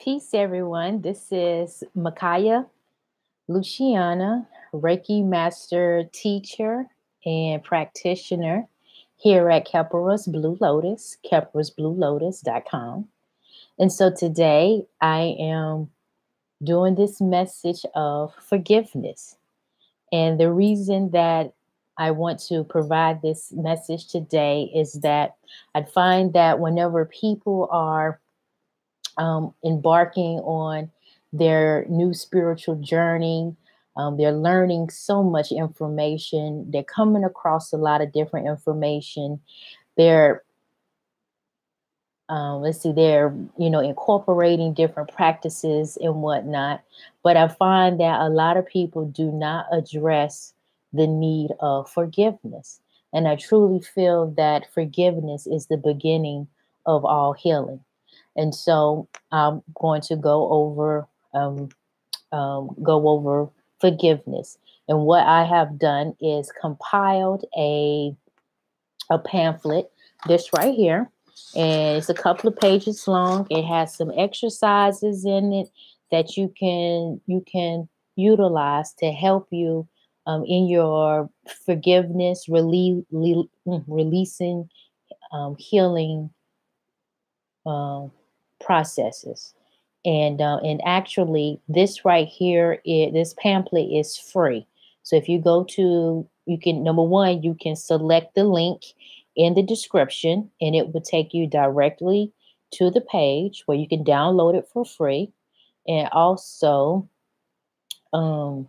Peace, everyone. This is Makaya Luciana, Reiki Master Teacher and Practitioner here at Kepara's Blue Lotus, keparasbluelotus.com. And so today I am doing this message of forgiveness. And the reason that I want to provide this message today is that I find that whenever people are embarking on their new spiritual journey. They're learning so much information. They're coming across a lot of different information. They're they're incorporating different practices and whatnot. But I find that a lot of people do not address the need of forgiveness. And I truly feel that forgiveness is the beginning of all healing. And so I'm going to go over forgiveness. And what I have done is compiled a pamphlet, this right here, and it's a couple of pages long. It has some exercises in it that you can utilize to help you in your forgiveness, releasing, healing um, processes. And actually, this right here, this pamphlet is free. So if you go to, you can, number one, you can select the link in the description, and it will take you directly to the page where you can download it for free. And also, um,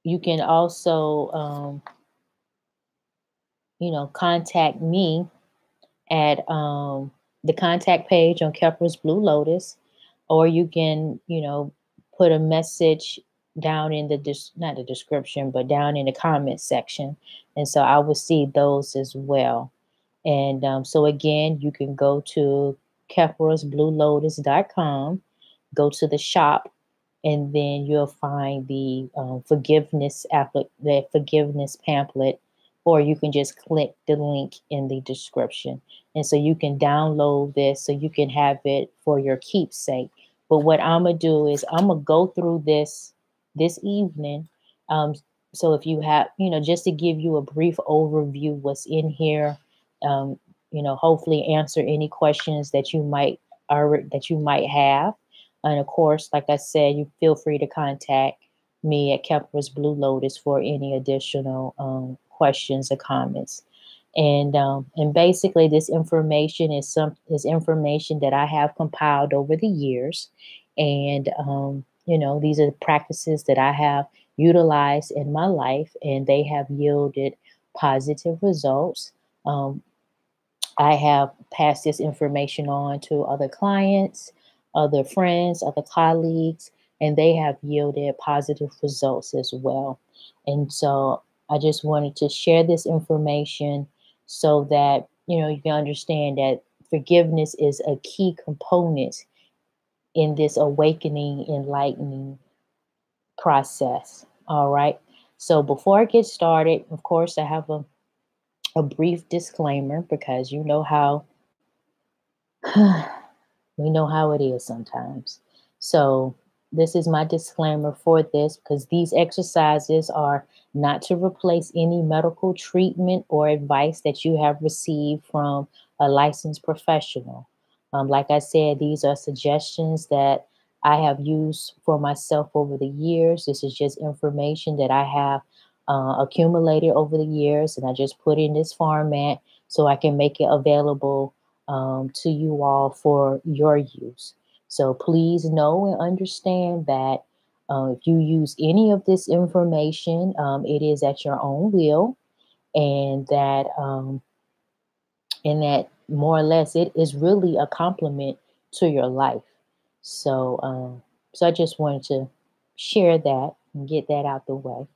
you can also, contact me at the contact page on Kepler's Blue Lotus, or you can, put a message down in the not the description, but down in the comment section, and so I will see those as well. And so again, you can go to keparasbluelotus.com, go to the shop, and then you'll find the the forgiveness pamphlet, or you can just click the link in the description. And so you can download this so you can have it for your keepsake. But what I'm gonna do is I'm gonna go through this evening. Um, so if you have, just to give you a brief overview what's in here, um, hopefully answer any questions that you might have. And of course, like I said, you feel free to contact me at Kepler's Blue Lotus for any additional questions or comments. And basically, this information is information that I have compiled over the years, and these are practices that I have utilized in my life, and they have yielded positive results. Um, I have passed this information on to other clients, other friends, other colleagues, and they have yielded positive results as well. And so I just wanted to share this information so that you can understand that forgiveness is a key component in this awakening, enlightening process. All right. So before I get started, of course, I have a brief disclaimer because we know how it is sometimes. So, this is my disclaimer for this because these exercises are not to replace any medical treatment or advice that you have received from a licensed professional. Like I said, these are suggestions that I have used for myself over the years. This is just information that I have accumulated over the years, and I just put in this format so I can make it available to you all for your use. So please know and understand that if you use any of this information, it is at your own will, and that more or less it is really a compliment to your life. So I just wanted to share that and get that out the way.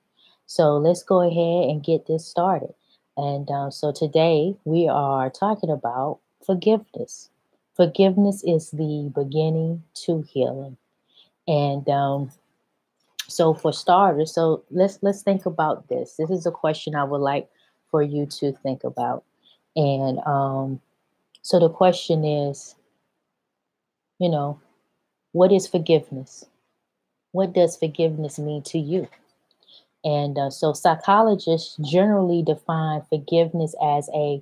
So let's go ahead and get this started. And so today we are talking about forgiveness. Forgiveness is the beginning to healing. And so for starters, so let's think about this. This is a question I would like for you to think about. And so the question is, you know, What is forgiveness? What does forgiveness mean to you? And so psychologists generally define forgiveness as a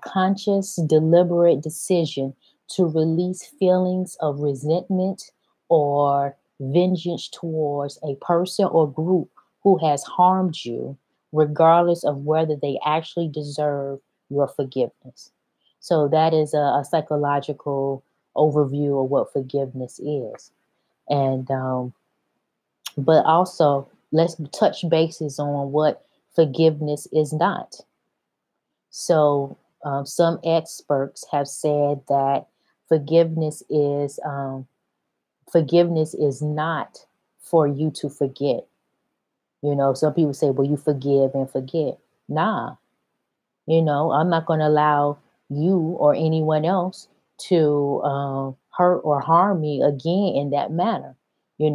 conscious, deliberate decision to release feelings of resentment or vengeance towards a person or group who has harmed you, regardless of whether they actually deserve your forgiveness. So that is a psychological overview of what forgiveness is. And but also, let's touch bases on what forgiveness is not. So, some experts have said that forgiveness is forgiveness is not for you to forget. You know, some people say, "Well, you forgive and forget." Nah, I'm not going to allow you or anyone else to hurt or harm me again in that manner. You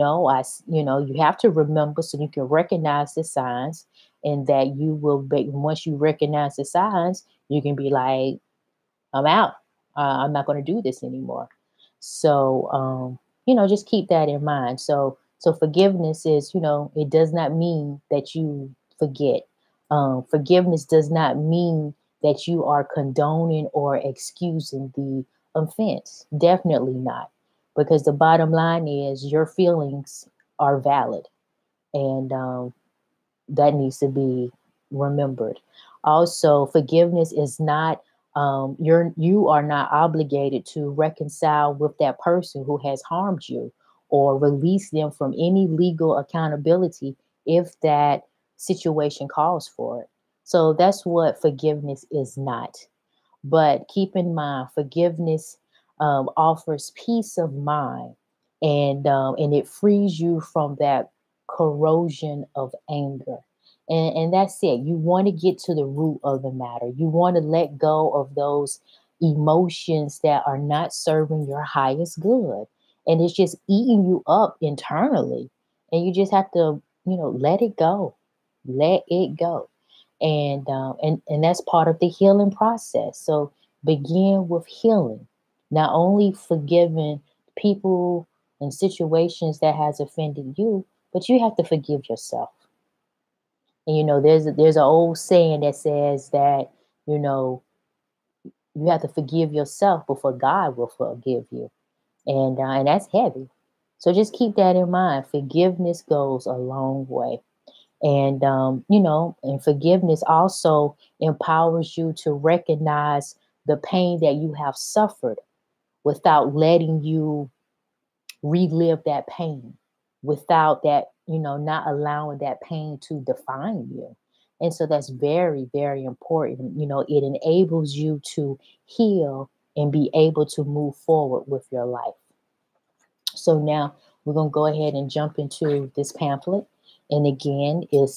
have to remember so you can recognize the signs, and that you will be, once you recognize the signs, you can be like, I'm out. I'm not going to do this anymore. So, just keep that in mind. So forgiveness is, it does not mean that you forget. Forgiveness does not mean that you are condoning or excusing the offense. Definitely not. Because the bottom line is your feelings are valid. And that needs to be remembered. Also, forgiveness is not you are not obligated to reconcile with that person who has harmed you or release them from any legal accountability if that situation calls for it. So that's what forgiveness is not. But keep in mind, forgiveness offers peace of mind, and it frees you from that corrosion of anger. And that's it. You want to get to the root of the matter. You want to let go of those emotions that are not serving your highest good. And it's just eating you up internally. And you just have to, let it go. Let it go. And that's part of the healing process. So begin with healing, not only forgiving people and situations that has offended you, but you have to forgive yourself. And there's an old saying that says that you know you have to forgive yourself before God will forgive you, and that's heavy. So just keep that in mind. Forgiveness goes a long way. And forgiveness also empowers you to recognize the pain that you have suffered without letting you relive that pain, without that, not allowing that pain to define you. And so that's very, very important. It enables you to heal and be able to move forward with your life. So now we're going to go ahead and jump into this pamphlet. And again, it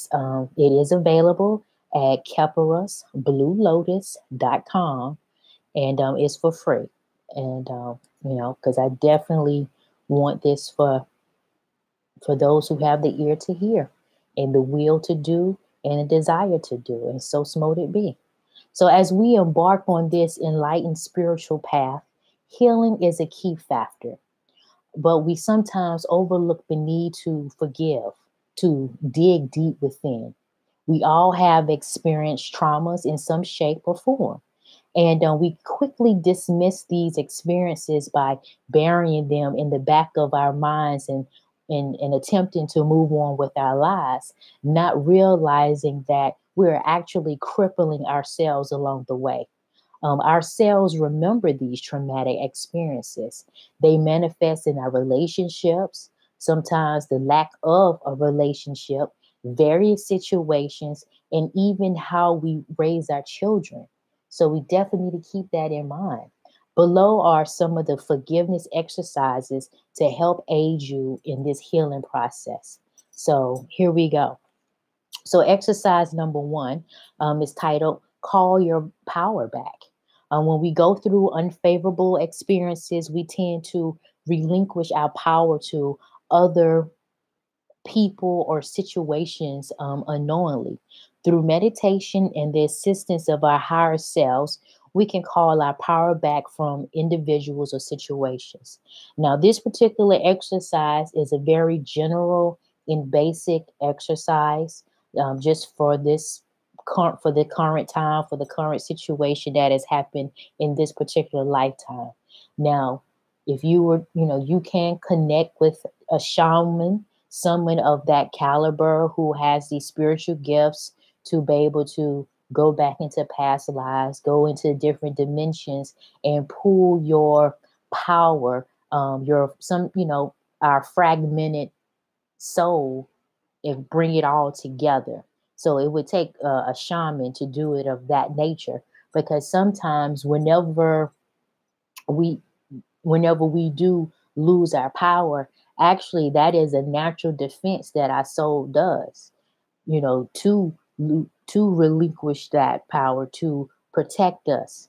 is available at keparasbluelotus.com, and it's for free. And, because I definitely want this for those who have the ear to hear and the will to do and a desire to do. And so smote it be. So as we embark on this enlightened spiritual path, healing is a key factor. But we sometimes overlook the need to forgive, to dig deep within. We all have experienced traumas in some shape or form. And we quickly dismiss these experiences by burying them in the back of our minds and attempting to move on with our lives, not realizing that we're actually crippling ourselves along the way. Our cells remember these traumatic experiences. They manifest in our relationships, sometimes the lack of a relationship, various situations, and even how we raise our children. So we definitely need to keep that in mind. Below are some of the forgiveness exercises to help aid you in this healing process. So here we go. So exercise number one is titled Call Your Power Back. When we go through unfavorable experiences, we tend to relinquish our power to other people or situations unknowingly. Through meditation and the assistance of our higher selves, we can call our power back from individuals or situations. Now, this particular exercise is a very general and basic exercise, just for this for the current time, for the current situation that has happened in this particular lifetime. Now, if you were, you can connect with a shaman, someone of that caliber who has these spiritual gifts to be able to go back into past lives, go into different dimensions, and pull your power, our fragmented soul, and bring it all together. So it would take a shaman to do it of that nature, because sometimes we whenever we do lose our power, actually that is a natural defense that our soul does, to relinquish that power to protect us.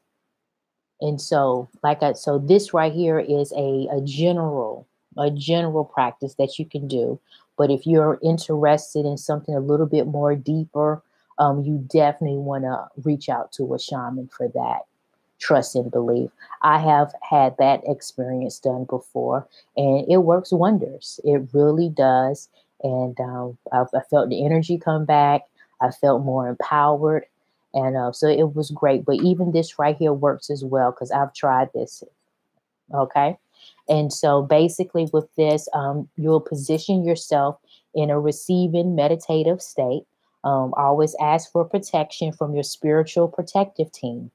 And so, so this right here is a general practice that you can do. But if you're interested in something a little bit more deeper, you definitely want to reach out to a shaman for that. Trust and believe. I have had that experience done before, and it works wonders. It really does. And I felt the energy come back. I felt more empowered. And so it was great. But even this right here works as well, because I've tried this. Okay. And so basically, with this, you'll position yourself in a receiving meditative state. Always ask for protection from your spiritual protective team.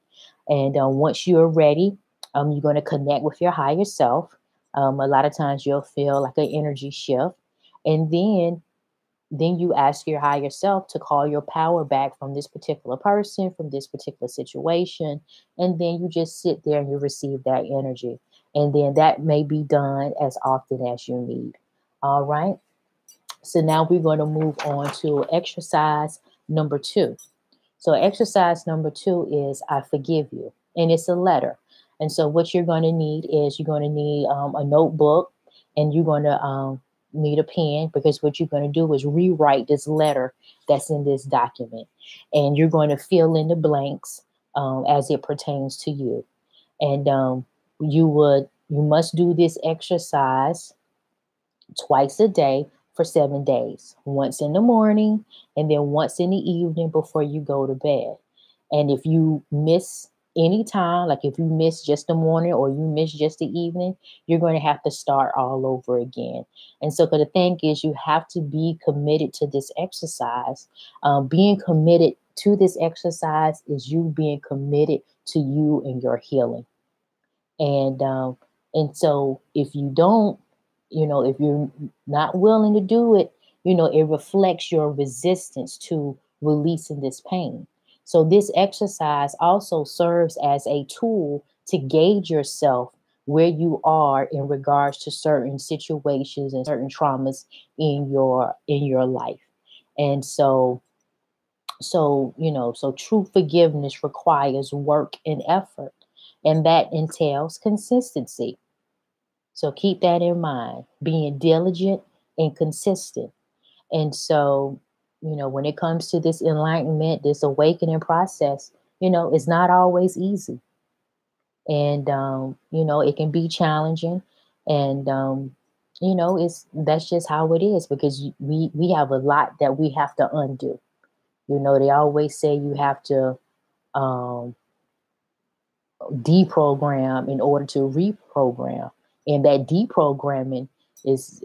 And once you're ready, you're going to connect with your higher self. A lot of times you'll feel like an energy shift. And then you ask your higher self to call your power back from this particular person, from this particular situation. And then you just sit there and you receive that energy. And then that may be done as often as you need. All right. So now we're going to move on to exercise number 2. So exercise number 2 is I forgive you. And it's a letter. And so what you're going to need is you're going to need a notebook, and you're going to need a pen, because what you're going to do is rewrite this letter that's in this document. And you're going to fill in the blanks as it pertains to you. And you must do this exercise twice a day for 7 days, once in the morning and then once in the evening before you go to bed. And if you miss any time, like if you miss just the morning or you miss just the evening, you're going to have to start all over again. And so, the thing is, you have to be committed to this exercise. Being committed to this exercise is you being committed to you and your healing. And so if you don't, if you're not willing to do it, it reflects your resistance to releasing this pain. So this exercise also serves as a tool to gauge yourself where you are in regards to certain situations and certain traumas in your life. And so true forgiveness requires work and effort, and that entails consistency. So keep that in mind, being diligent and consistent. And so, when it comes to this enlightenment, this awakening process, it's not always easy. And, it can be challenging. And, that's just how it is, because we have a lot that we have to undo. They always say you have to um, deprogram in order to reprogram, and that deprogramming is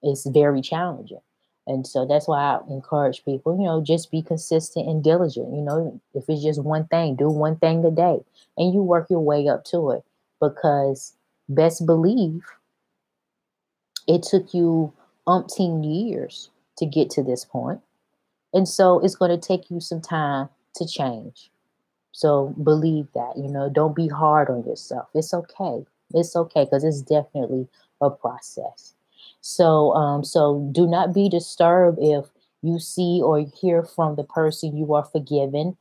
is very challenging. And so that's why I encourage people, just be consistent and diligent. If it's just one thing, do one thing a day, and you work your way up to it, because best believe it took you umpteen years to get to this point. And so it's going to take you some time to change. So believe that, don't be hard on yourself. It's okay. It's okay, because it's definitely a process. So do not be disturbed if you see or hear from the person you are forgiven.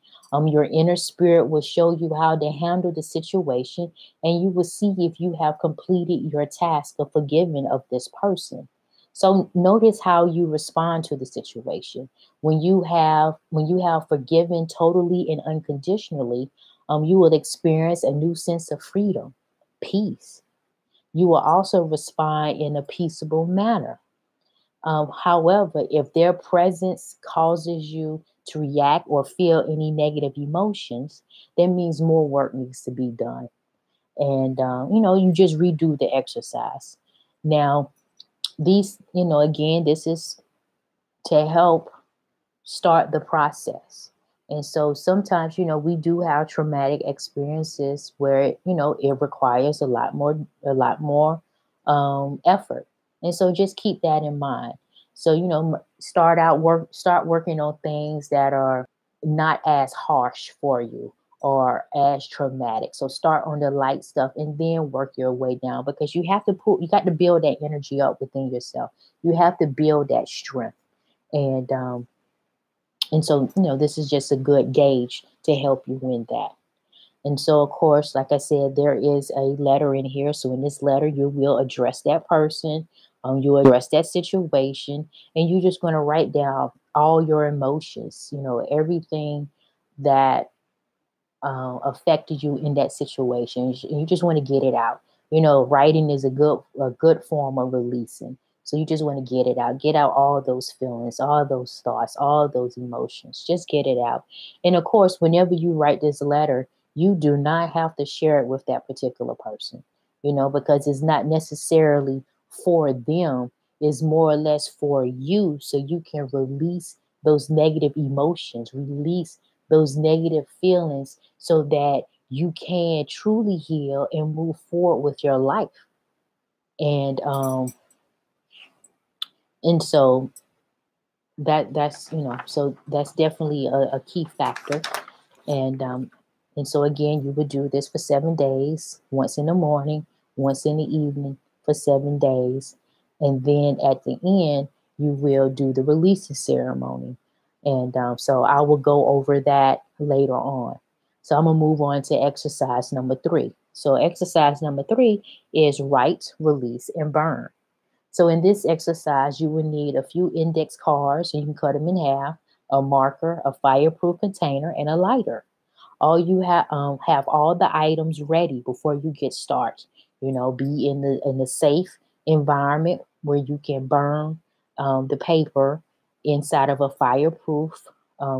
Your inner spirit will show you how to handle the situation, and you will see if you have completed your task of forgiving of this person. So notice how you respond to the situation when you have forgiven totally and unconditionally. You will experience a new sense of freedom, peace. You will also respond in a peaceable manner. However, if their presence causes you to react or feel any negative emotions, that means more work needs to be done. And, you just redo the exercise. Now, again, this is to help start the process. And so sometimes, we do have traumatic experiences where, it requires a lot more effort. And so just keep that in mind. So, start working on things that are not as harsh for you or as traumatic. So start on the light stuff and then work your way down, because you got to build that energy up within yourself. You have to build that strength. And so, this is just a good gauge to help you in that. And so, of course, like I said, there is a letter in here. So in this letter, you will address that person, you address that situation, and you're just going to write down all your emotions, everything that affected you in that situation. You just want to get it out. Writing is a good form of releasing. So you just want to get it out. Get out all those feelings, all those thoughts, all those emotions. Just get it out. And of course, whenever you write this letter, you do not have to share it with that particular person, because it's not necessarily for them. It's more or less for you, so you can release those negative emotions, release those negative feelings, so that you can truly heal and move forward with your life. And so that's definitely a key factor. And so again, you would do this for 7 days, once in the morning, once in the evening, for 7 days. And then at the end, you will do the releasing ceremony. And so I will go over that later on. So I'm going to move on to exercise number 3. So exercise number 3 is write, release, and burn. So in this exercise, you will need a few index cards, and you can cut them in half, a marker, a fireproof container, and a lighter. All you have all the items ready before you get started. Be in the safe environment where you can burn the paper inside of a fireproof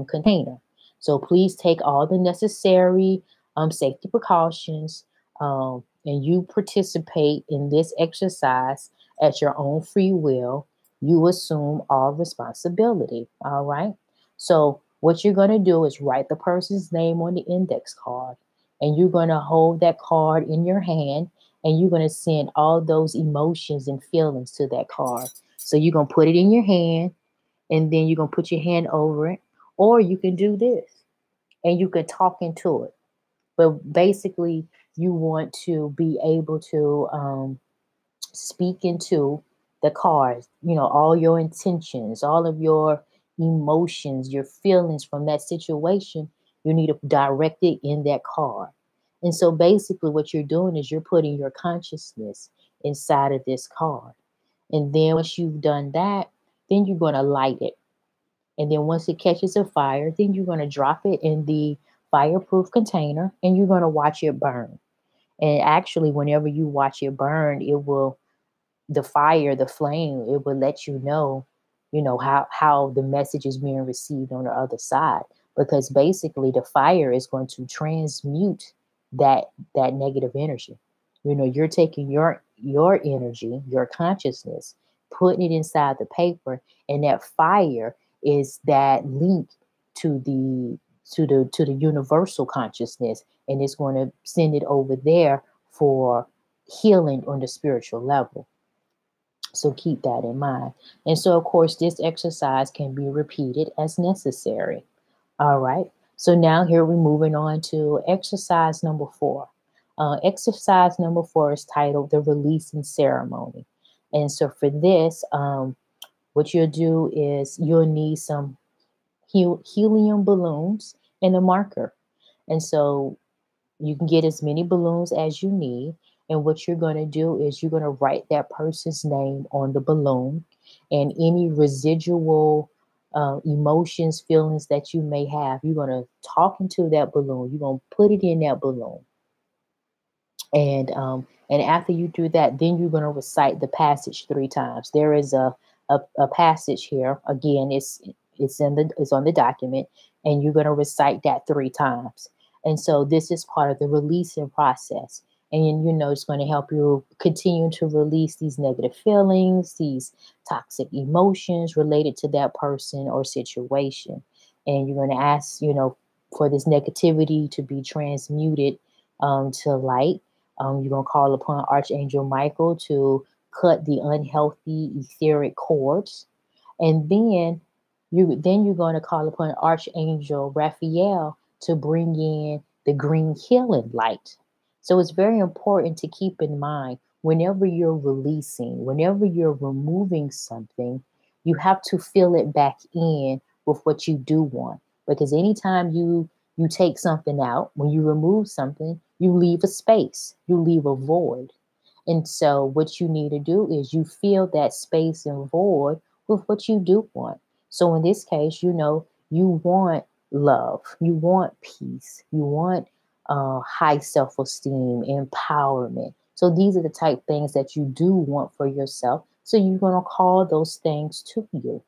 container. So please take all the necessary safety precautions, and you participate in this exercise at your own free will. You assume all responsibility. All right. So what you're going to do is write the person's name on the index card, and you're going to hold that card in your hand, and you're going to send all those emotions and feelings to that card. So you're going to put it in your hand, and then you're going to put your hand over it, or you can do this and you can talk into it. But basically, you want to be able to speak into the cards, all your intentions, all of your emotions, your feelings from that situation. You need to direct it in that card. And so basically, what you're doing is you're putting your consciousness inside of this card. And then once you've done that, then you're going to light it. And then once it catches a fire, then you're going to drop it in the fireproof container, and you're going to watch it burn. And actually, whenever you watch it burn, the fire, the flame, it will let how the message is being received on the other side. Because basically the fire is going to transmute that negative energy. You're taking your energy, your consciousness, putting it inside the paper, and that fire is that link to the universal consciousness, and it's going to send it over there for healing on the spiritual level. So keep that in mind. And so, of course, this exercise can be repeated as necessary. All right. So now here we're moving on to exercise number 4. Exercise number 4 is titled the releasing ceremony. And so for this, what you'll do is you'll need some helium balloons and a marker. And so you can get as many balloons as you need. And what you're going to do is you're going to write that person's name on the balloon, and any residual emotions, feelings that you may have. You're going to talk into that balloon. You're going to put it in that balloon. And after you do that, then you're going to recite the passage 3 times. There is a passage here. Again, it's on the document, and you're going to recite that 3 times. And so this is part of the releasing process. And it's going to help you continue to release these negative feelings, these toxic emotions related to that person or situation. And you're going to ask, for this negativity to be transmuted to light. You're going to call upon Archangel Michael to cut the unhealthy etheric cords. And then you're going to call upon Archangel Raphael to bring in the green healing light. So it's very important to keep in mind, whenever you're releasing, whenever you're removing something, you have to fill it back in with what you do want. Because anytime you take something out, when you remove something, you leave a space, you leave a void. And so what you need to do is you fill that space and void with what you do want. So in this case, you want love, you want peace, you want high self-esteem, empowerment. So these are the type things that you do want for yourself. So you're going to call those things to you.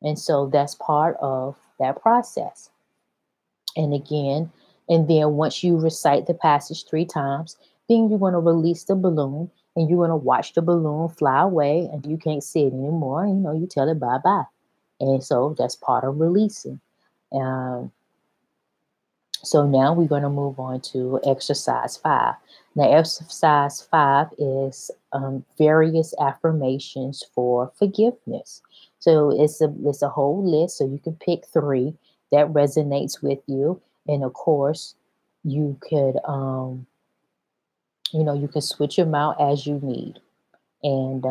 And so that's part of that process. And then once you recite the passage 3 times, then you're going to release the balloon, and you're going to watch the balloon fly away, and you can't see it anymore. You tell it bye-bye. And so that's part of releasing. So now we're going to move on to exercise 5. Now, exercise 5 is various affirmations for forgiveness. So it's a whole list. So you can pick 3 that resonates with you. And of course, you could, you can switch them out as you need. And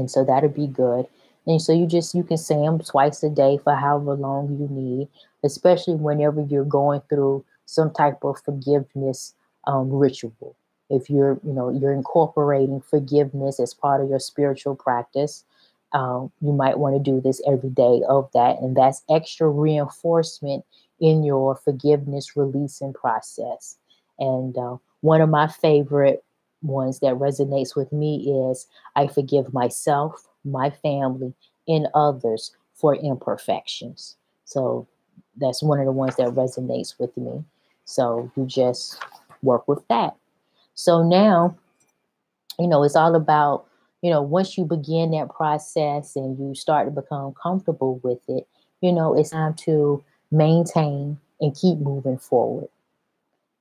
so that'll be good. And so you can say them twice a day for however long you need, especially whenever you're going through some type of forgiveness ritual. If you're incorporating forgiveness as part of your spiritual practice, you might want to do this every day of that. And that's extra reinforcement in your forgiveness releasing process. And one of my favorite ones that resonates with me is, I forgive myself, my family, and others for imperfections. So that's one of the ones that resonates with me. So you just work with that. So now, it's all about, once you begin that process and you start to become comfortable with it, it's time to maintain and keep moving forward.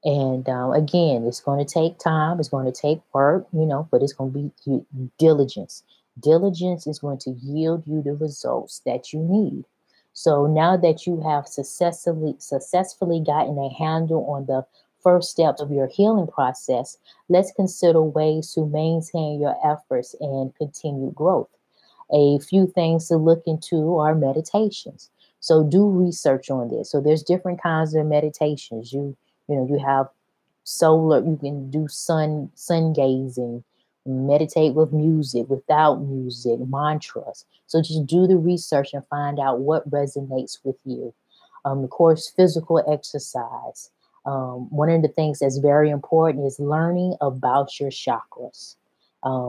And again, it's going to take time. It's going to take work, but it's going to be diligence. Diligence is going to yield you the results that you need. So now that you have successfully gotten a handle on the first steps of your healing process, let's consider ways to maintain your efforts and continue growth. A few things to look into are meditations. So do research on this. So there's different kinds of meditations. You have solar, you can do sun gazing, meditate with music, without music, mantras. So just do the research and find out what resonates with you. Of course, physical exercise. One of the things that's very important is learning about your chakras.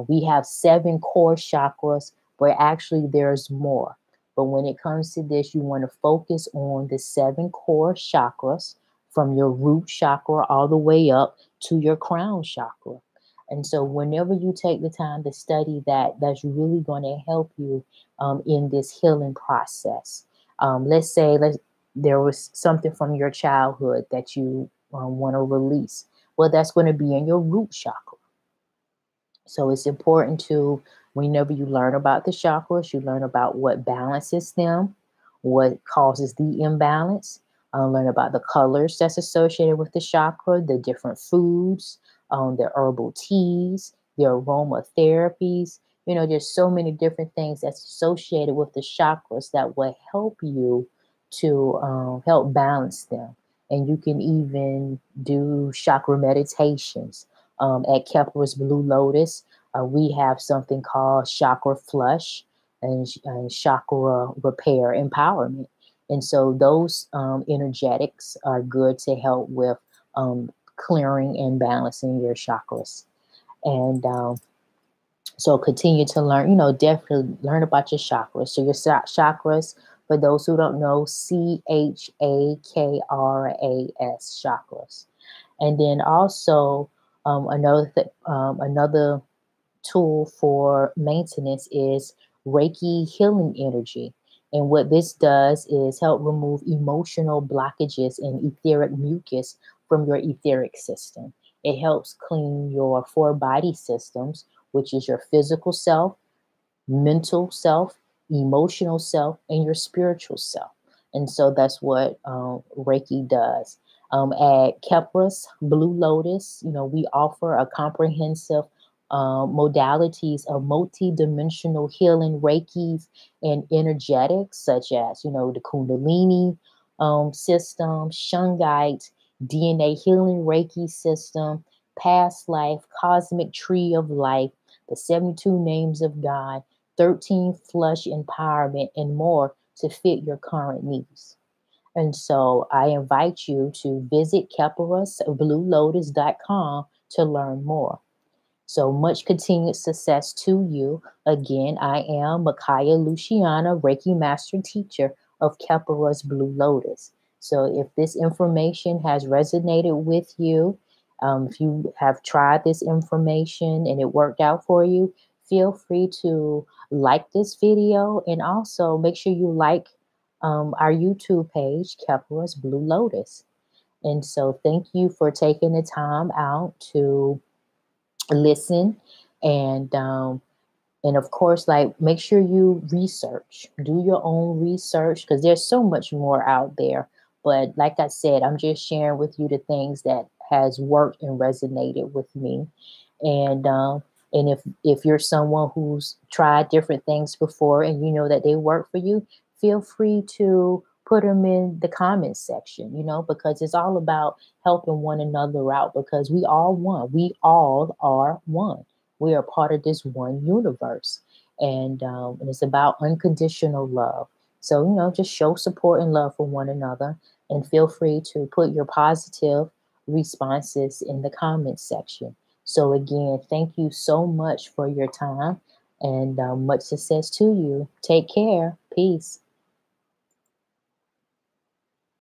We have 7 core chakras, but actually there's more. But when it comes to this, you want to focus on the 7 core chakras, from your root chakra all the way up to your crown chakra. And so whenever you take the time to study that, that's really going to help you in this healing process. Let's say there was something from your childhood that you want to release. Well, that's going to be in your root chakra. So it's important to, whenever you learn about the chakras, you learn about what balances them, what causes the imbalance. Learn about the colors that's associated with the chakra, the different foods, the herbal teas, the aromatherapies. There's so many different things that's associated with the chakras that will help you to help balance them. And you can even do chakra meditations. At Kepler's Blue Lotus, we have something called Chakra Flush. and chakra repair empowerment. And so those energetics are good to help with clearing and balancing your chakras. And so continue to learn, definitely learn about your chakras. So your chakras, for those who don't know, Chakras, chakras. And then also another tool for maintenance is Reiki healing energy. And what this does is help remove emotional blockages and etheric mucus from your etheric system. It helps clean your four body systems, which is your physical self, mental self, emotional self, and your spiritual self. And so that's what Reiki does. At Kepras Blue Lotus, we offer a comprehensive modalities of multi-dimensional healing Reikis and energetics, such as, the Kundalini system, Shungite, DNA healing Reiki system, past life, cosmic tree of life, the 72 names of God, 13 flush empowerment, and more to fit your current needs. And so I invite you to visit KeparasBlueLotus.com to learn more. So much continued success to you. Again, I am Makaya Luciana, Reiki Master Teacher of Keparas Blue Lotus. So if this information has resonated with you, if you have tried this information and it worked out for you, feel free to like this video and also make sure you like our YouTube page, Keparas Blue Lotus. And so thank you for taking the time out to listen and of course, like, make sure you research, do your own research, because there's so much more out there. But like I said, I'm just sharing with you the things that has worked and resonated with me. And if you're someone who's tried different things before and you know that they work for you, feel free to put them in the comments section, because it's all about helping one another out, because we all one. We all are one. We are part of this one universe. And it's about unconditional love. So, just show support and love for one another, and feel free to put your positive responses in the comments section. So again, thank you so much for your time, and much success to you. Take care. Peace.